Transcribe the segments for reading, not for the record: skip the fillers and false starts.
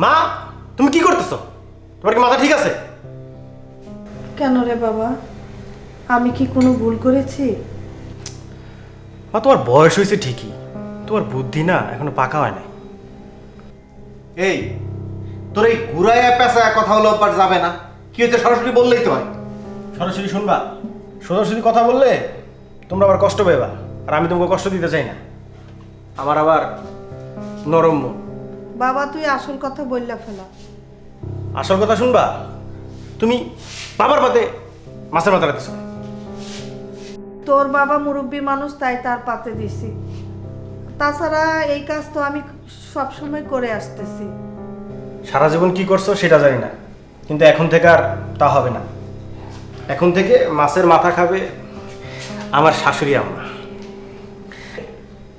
মা, তুমি কি করতেছো? তোমার কি মাথা ঠিক আছে? কেন রে বাবা, আমি কি কোনো ভুল করেছি? মা, তোমার বয়স হয়েছে ঠিকই, তোমার বুদ্ধি না এখনো পাকা হয় নাই। এই তোর এই ঘুরাইয়া পেঁচায়া কথা হলো আবার যাবে না, কি হচ্ছে সরাসরি বললেই তো হয়। সরাসরি শুনবা, সরাসরি কথা বললে তোমরা আবার কষ্ট পাইবা, আর আমি তোমাকে কষ্ট দিতে চাই না। আমার আবার নরম মন। বাবা তুই আসল কথা বললা ফেলা। আসল কথা শুনবা? তুমি বাবার পাতে মাছের মাথা রাখতেছো। তোর বাবা মুরব্বী মানুষ, তাই তার পাতে দিছি। তাছাড়া এই কাজ তো আমি সব সময় করে আসতেছি। সারা জীবন কি করছো সেটা জানি না, কিন্তু এখন থেকে আর তা হবে না। এখন থেকে মাছের মাথা খাবে আমার শাশুড়ি আম্মা।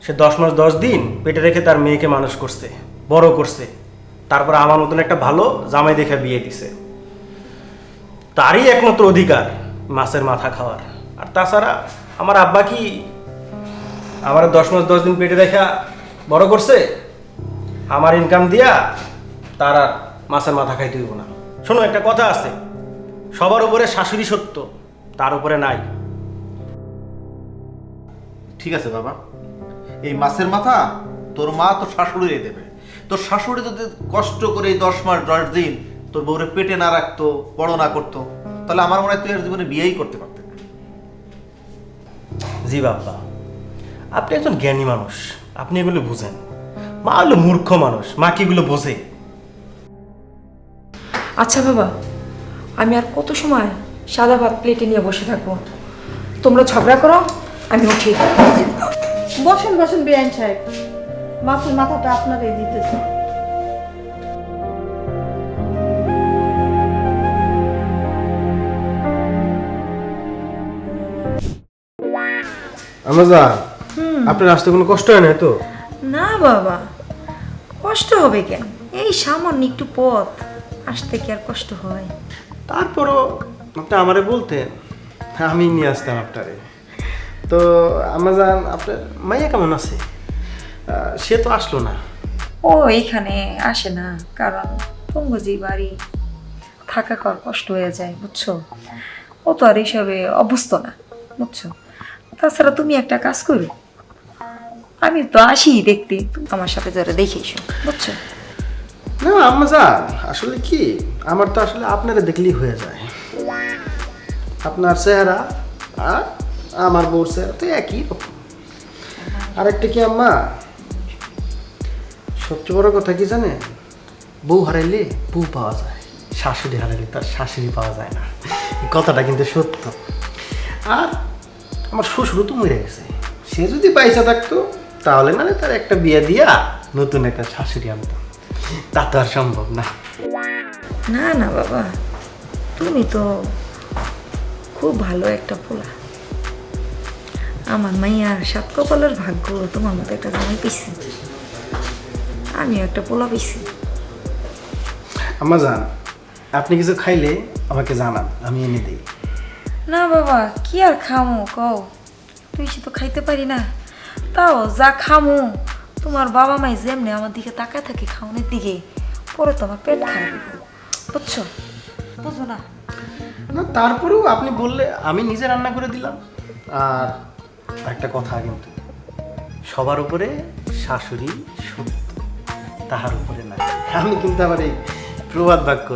সে 10 মাস 10 দিন পেটে রেখে তার মেয়েকে মানুষ করছে, বড় করছে, তারপর আমার মতন একটা ভালো জামাই দেখে বিয়ে দিছে। তারই একমাত্র অধিকার মাছের মাথা খাওয়ার। আর তাছাড়া আমার আব্বা কি আমার 10 মাস 10 দিন পেটে রেখা বড় করছে? আমার ইনকাম দিয়া তার আর মাছের মাথা খাইতে হইব না। শোনো, একটা কথা আছে, সবার উপরে শাশুড়ি সত্য, তার উপরে নাই। ঠিক আছে বাবা, এই মাছের মাথা তোর মা তোর শাশুড়ি দেবে। তোর শাশুড়ি যদি কষ্ট করে এই 10 মাস 10 দিন তোর বউরে পেটে না রাখতো, বড় না করতো, তাহলে আমার মনে হয় তুই আর জীবনে বিয়েই করতে পারতেন। জি বাবা, আপনি একজন জ্ঞানী মানুষ, আপনি এগুলো বুঝেন। মা হলো মূর্খ মানুষ, মা কি এগুলো বোঝে? আচ্ছা বাবা, আমি আর কত সময় সাদা ভাত প্লেটে নিয়ে বসে থাকবো? তোমরা ঝগড়া করো, আমি উঠি। বসেন বসেন বেআইন সাহেব, মাছের মাথাটা আপনারই দিতেছে। আমাজা, আপনার আসতে কোনো কষ্ট হয় না তো? না বাবা, কষ্ট হবে কেন? এই সামান্য একটু পথ আসতে কি আর কষ্ট হয়? তারপরও আপনি আমারে বলতেন, আমি নিয়ে আসতাম আপনারে। তো আমাজান, আপনার মাইয়া কেমন আছে? সে তো আসলো না। ও এখানে আসে না, কারণ পঙ্গজি বাড়ি থাকা কর কষ্ট হয়ে যায়, বুঝছো? ও তো আর হিসাবে অভ্যস্ত না, বুঝছো? তাছাড়া তুমি একটা কাজ করো, আমি তো আসি দেখতে, তুমি আমার সাথে যারা দেখে এসো, বুঝছো? না আমাজান, আসলে কি, আমার তো আসলে আপনারা দেখলেই হয়ে যায়। আপনার চেহারা আর আমার বউর চেহারা তো একই রকম। আরেকটা কি আম্মা, সবচেয়ে বড় কথা কি জানে, বউ হারাইলে বউ পাওয়া যায়, শাশুড়ি হারাইলে তার শাশুড়ি পাওয়া যায় না। এই কথাটা কিন্তু সত্য। আর আমার শ্বশুরও তো মরে গেছে, সে যদি পয়সা থাকতো তাহলে না তার একটা বিয়ে দিয়া নতুন একটা শাশুড়ি আনতাম। তা তো আর সম্ভব না। না না বাবা, তুমি তো খুব ভালো একটা পোলা। আমার মাইয়ার সাত কপালের ভাগ্য তোমার মতো একটা জামাই পেয়েছি, আমিও একটা পোলা পেয়েছি। আম্মা জান, আপনি কিছু খাইলে আমাকে জানান, আমি এনে দিই। না বাবা, কি আর খামো কও, বেশি তো খাইতে পারি না, তাও যা খামো তোমার বাবা মাই যেমনি আমার দিকে তাকায় থাকে খাওয়ানোর দিকে, পরে তো আমার পেট খারাপ হবে, বুঝছো? বুঝো না? না তারপরেও আপনি বললে আমি নিজে রান্না করে দিলাম। আর একটা কথা, কিন্তু সবার উপরে শাশুড়ি সত্য, তাহার উপরে না। আমি কিন্তু আবার এই প্রবাদ বাক্য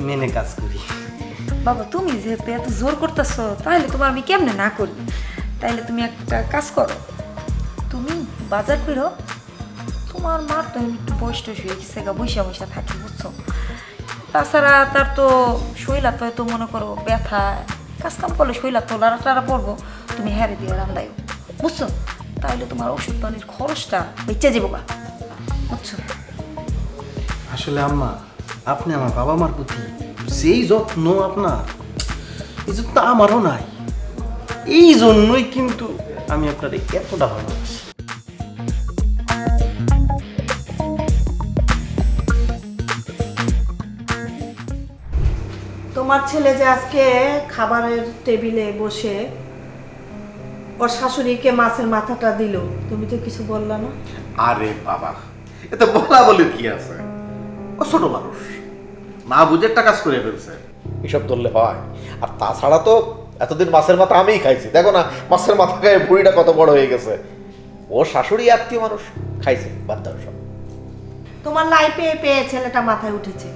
মেনে কাজ করি। বাবা তুমি যেহেতু এত জোর করতেছো, তাহলে তোমার আমি কেমনে না করি? তাইলে তুমি একটা কাজ করো, তুমি বাজার করো, তোমার মার তো একটু বয়স টয়স হয়ে গেছে, বৈশা বৈশা থাকি, বুঝছো? তাছাড়া তার তো শৈলাত তো মনে করো ব্যথা, কাজ কাম করলে শৈলাত তো লাড়া টাড়া পড়বো, তুমি হ্যারে দিয়ে রান্দায়ও, বুঝছো? তাহলে তোমার ওষুধ পানির খরচটা বেঁচে যাবো গা, বুঝছো? আসলে আম্মা, আপনি আমার বাবা মার প্রতি যেই যত্ন আপনার, এই যত্ন আমারও নাই। এই জন্যই কিন্তু আমি আপনার এতটা ভালোবাসি। তোমার তোমার ছেলে যে আজকে খাবারের টেবিলে বসে ওর শাশুড়িকে মাছের মাথাটা দিল, তুমি তো কিছু বললা না? আরে বাবা, এতে বলা বলি কি আছে? ও ছোট মানুষ, না বুঝে একটা কাজ করে ফেলছে, এসব ধরলে হয়? আর তাছাড়া তো এতদিন মাছের মাথা আমিই খাইছি, দেখো না মাছের মাথা খায় বুড়িটা কত বড় হয়ে গেছে। ও শাশুড়ি আত্মীয় মানুষ, খাইছে, বাদ দাও সব। তোমার লাই পেয়ে পেয়ে ছেলেটা মাথায় উঠেছে,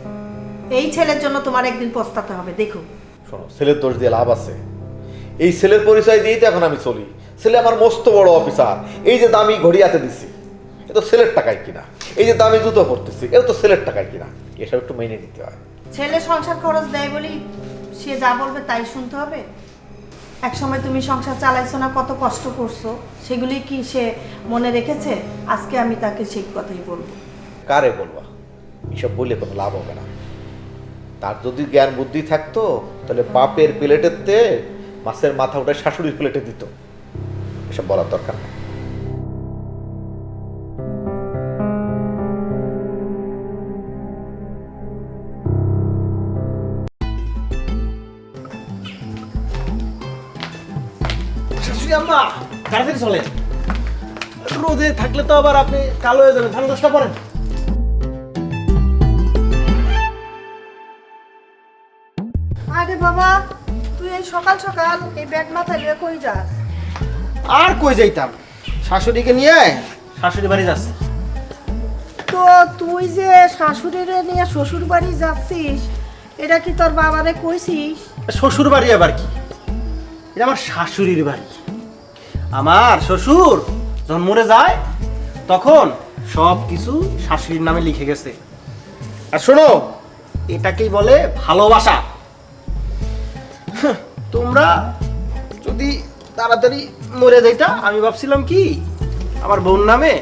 এই ছেলের জন্য তোমার একদিন পস্তাতে হবে, দেখো। শোনো, ছেলের দোষ দিয়ে লাভ আছে? এই ছেলের পরিচয় দিয়েই তো এখন আমি চলি। ছেলে আমার মস্ত বড় অফিসার, এই যে দামি ঘড়ি হাতে দিছি এ তো ছেলের টাকায় কিনা, এই যে দামি জুতো পরতেছি এও তো ছেলের টাকায় কিনা, এসব একটু মেনে নিতে হয়। ছেলে সংসার খরচ দেয় বলি সে যা বলবে তাই শুনতে হবে? এক সময় তুমি সংসার চালাইছো না, কত কষ্ট করছো, সেগুলি কি সে মনে রেখেছে? আজকে আমি তাকে সেই কথাই বলবো। কারে বলবা? এসব বললে কোনো লাভ হবে না। তার যদি জ্ঞান বুদ্ধি থাকতো তাহলে বাপের প্লেটেতে মাছের মাথা উঠে শাশুড়ির প্লেটে দিত। এসব বলার দরকার নেই। শাশুড়ি আম্মা, তাড়াতাড়ি চলেন, রোদে থাকলে তো আবার আপনি কালো হয়ে যাবেন। ঠান্ডা দশটা পরেন। আরে বাবা, তুই এই সকাল সকাল এই ব্যাগ মাথায় নিয়ে কই যাস? আর কই যাইতাম, শাশুড়িকে নিয়ে শাশুড়ি বাড়ি যাচ্ছে। তো তুই যে শাশুড়িরে নিয়ে শ্বশুর বাড়ি যাচ্ছিস, এটা কি তোর বাবারে কইছিস? শ্বশুর বাড়ি আবার কি, এটা আমার শাশুড়ির বাড়ি। আমার শ্বশুর যখন মরে যায় তখন সব কিছু শাশুড়ির নামে লিখে গেছে। আর শোনো, এটাকেই বলে ভালোবাসা। তোমরা যদি তাড়াতাড়ি মরে যাইতা, আমি ভাবছিলাম কি আমার বোন নামে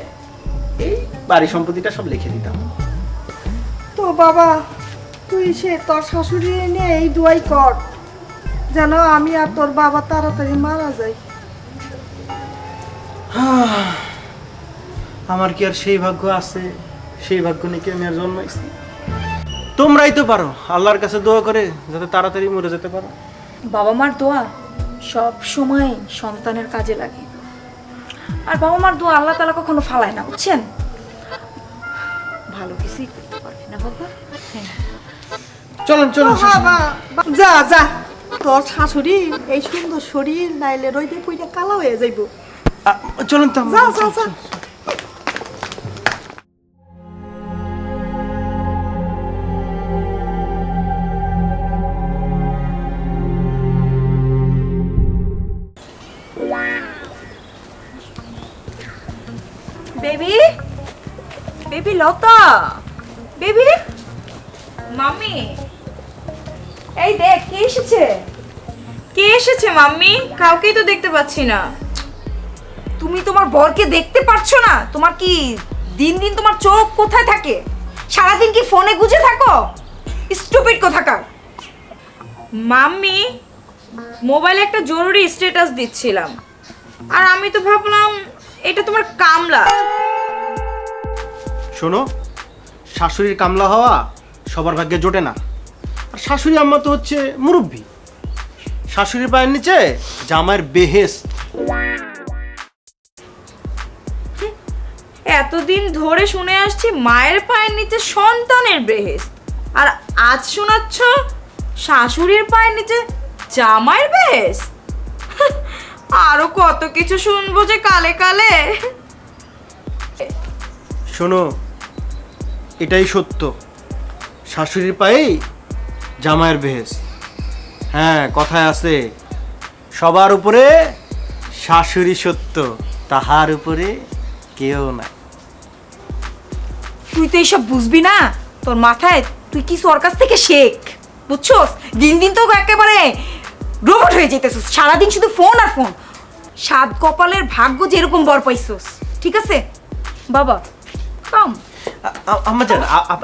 এই বাড়ি সম্পত্তিটা সব লিখে দিতাম। তো বাবা, তুই সে তোর শাশুড়ি নিয়ে এই দোয়াই কর যেন আমি আর তোর বাবা তাড়াতাড়ি মারা যাই। আমার কি আর সেই ভাগ্য আছে? সেই ভাগ্য নাকি আমি আর জন্মাইছি? তোমরাই তো পারো আল্লাহর কাছে দোয়া করে যাতে তাড়াতাড়ি মরে যেতে পারো। বাবা মার দোয়া সব সময় সন্তানের কাজে লাগে, আর বাবা মার দোয়া আল্লাহ তাআলা কখনো ফালায় না, বুঝছেন? ভালো কিছুই করতে পারবে না বাবা। হ্যাঁ, চলেন চলুন। বাবা, যা যা, তোর শাশুড়ি এই সুন্দর শরীর নাইলে রইতে পুইটা কালো হয়ে যাইব। চলুন তো। যা যা যা। বেবি, বেবি লতা, বেবি, মাম্মি, এই দেখ কে এসেছে। কে এসেছে মাম্মি? কাউকেই তো দেখতে পাচ্ছি না। তুমি তোমার বরকে দেখতে পারছো না? তোমার কি দিন দিন তোমার চোখ কোথায় থাকে? সারাদিন কি ফোনে গুজে থাকো? স্টুপিড কোথাকার। মাম্মি, মোবাইলে একটা জরুরি স্ট্যাটাস দিচ্ছিলাম, আর আমি তো ভাবলাম এটা তোমার কামলা। শোনো, শাশুড়ির কামলা হওয়া সবার ভাগ্যে জোটে না। আর শাশুড়ি আম্মা তো হচ্ছে মুরব্বী। শাশুড়ির পায়ের নিচে জামাইয়ের বেহেশত। এতদিন ধরে শুনে আসছি মায়ের পায়ের নিচে সন্তানের বেহেশত, আর আজ শোনাচ্ছ শাশুড়ির পায়ের নিচে জামাইয়ের বেহেশত। আরো কত কিছু শুনবো যে কালে কালে। শোনো, এটাই সত্য, শাশুড়ির পায়েই জামাইয়ের বেহেশত। হ্যাঁ, কথায় আছে, সবার উপরে শাশুড়ি সত্য, তাহার উপরে কেউ না। তুই তো এইসব বুঝবি না, তোর মাথায় তুই কিছু ওর কাছ থেকে শেখ, বুঝছোস? দিন দিন তো একেবারে রোবট হয়ে যেতেছিস, সারাদিন শুধু ফোন আর ফোন। সাত কপালের ভাগ্য যেরকম বর পাইছোস, ঠিক আছে বাবা? কাম আম্মা যান,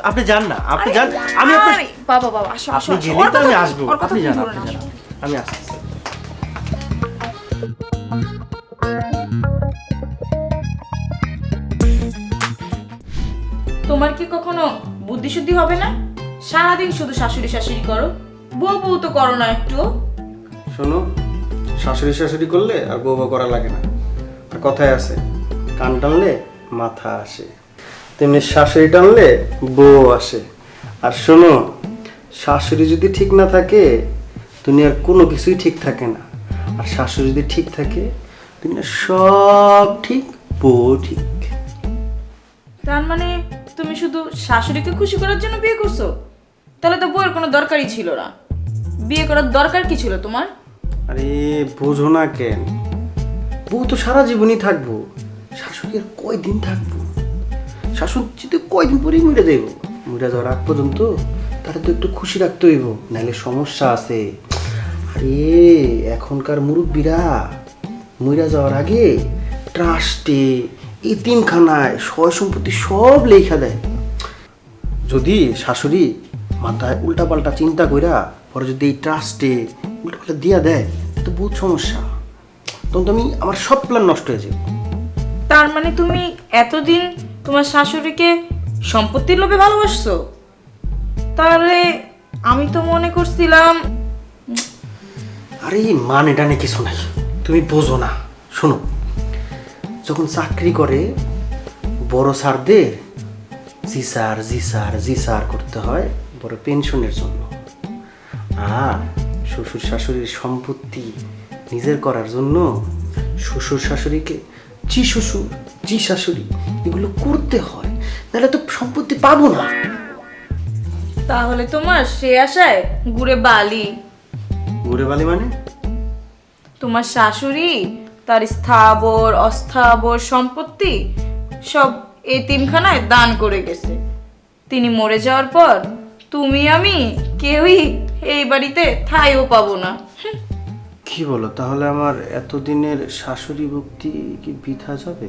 আপনি যান না, আপনি যান। আমি আপনার বাবা বাবা আসো আসো, আপনি গেলেই তো আমি আসবো। ওর কথা আপনি যান, ধরো আপনি না, যান, আসো। আমি আসছি। তোমার কি কখনো বুদ্ধি শুদ্ধি হবে না? সারাদিন শুধু শাশুড়ি শাশুড়ি করো। বউ বউ তো করো না একটু। শোনো, শাশুড়ি শাশুড়ি করলে আর বউ বউ করা লাগে না। আর কথায় আছে, কান টানলে মাথা আসে, তেমনি শাশুড়ি টানলে বউ আসে। আর শোনো, শাশুড়ি যদি ঠিক না থাকে দুনিয়ার কোনো কিছুই ঠিক থাকে না। আর শাশুড়ি যদি ঠিক থাকে দুনিয়ার সব ঠিক, বউ ঠিক। তার মানে তুমি শুধু শাশুড়িকে খুশি করার জন্য বিয়ে করছো? তাহলে তো বউয়ের কোনো দরকারই ছিল না। বিয়ে করার দরকার কি ছিল তোমার? আরে বোঝো না কেন, বউ তো সারা জীবনই থাকবো, শাশুড়ি আর কয়দিন থাকবো? শাশুড়ি যদি কয়দিন পরেই মরে যাইব, মরে যাওয়ার আগ পর্যন্ত তারা তো একটু খুশি রাখতে হইব, নাহলে সমস্যা আছে। আরে এখনকার মুরব্বীরা মরে যাওয়ার আগে ট্রাস্টে, এতিমখানায় সয় সম্পত্তি সব লেখা দেয়। যদি শাশুড়ি মাথায় উল্টাপাল্টা চিন্তা কইরা পরে যদি এই ট্রাস্টে উল্টাপাল্টা দিয়া দেয় তো বহুত সমস্যা, তখন তো আমি আমার সব প্ল্যান নষ্ট হয়ে যাবে। তার মানে তুমি এতদিন তোমার শাশুড়িকে সম্পত্তির লোভে ভালোবাসছো? তাহলে আমি তো মনে করছিলাম। আরে মানে টানে কিছু নাই, তুমি বোঝো না। শোনো, যখন চাকরি করে বড় স্যারদের জি স্যার জি স্যার জি স্যার করতে হয় বড় পেনশনের জন্য। আর শ্বশুর শাশুড়ির সম্পত্তি নিজের করার জন্য শ্বশুর শাশুড়িকে জি শ্বশুর জি শাশুড়ি এগুলো করতে হয়, নাহলে তো সম্পত্তি পাবো না। তাহলে তোমার সে আশায় গুড়ে বালি। ঘুরে বালি মানে? তোমার শাশুড়ি তার স্থাবর অস্থাবর সম্পত্তি সব এতিমখানায় দান করে গেছে। তিনি মরে যাওয়ার পর তুমি আমি কেউই এই বাড়িতে ঠাঁইও পাবো না। কি বলো, তাহলে আমার এতদিনের শাশুড়ি ভক্তি কি বৃথা যাবে?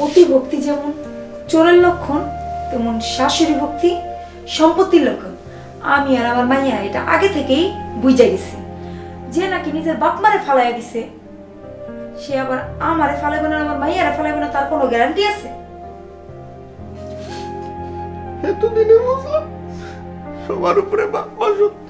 অতি ভক্তি যেমন চোরের লক্ষণ, তেমন শাশুড়ি ভক্তি সম্পত্তির লক্ষণ। আমি আর আমার মাইয়া এটা আগে থেকেই বুঝে গেছি। যে নাকি নিজের বাপ মারে ফালাইয়া দিছে, সে আবার আমারে ফালাইবে না, আমার মাইয়ারে ফালাইবে না, তার কোনো গ্যারান্টি আছে? এতদিনে বুঝলাম সবার উপরে বাপ মা সত্য।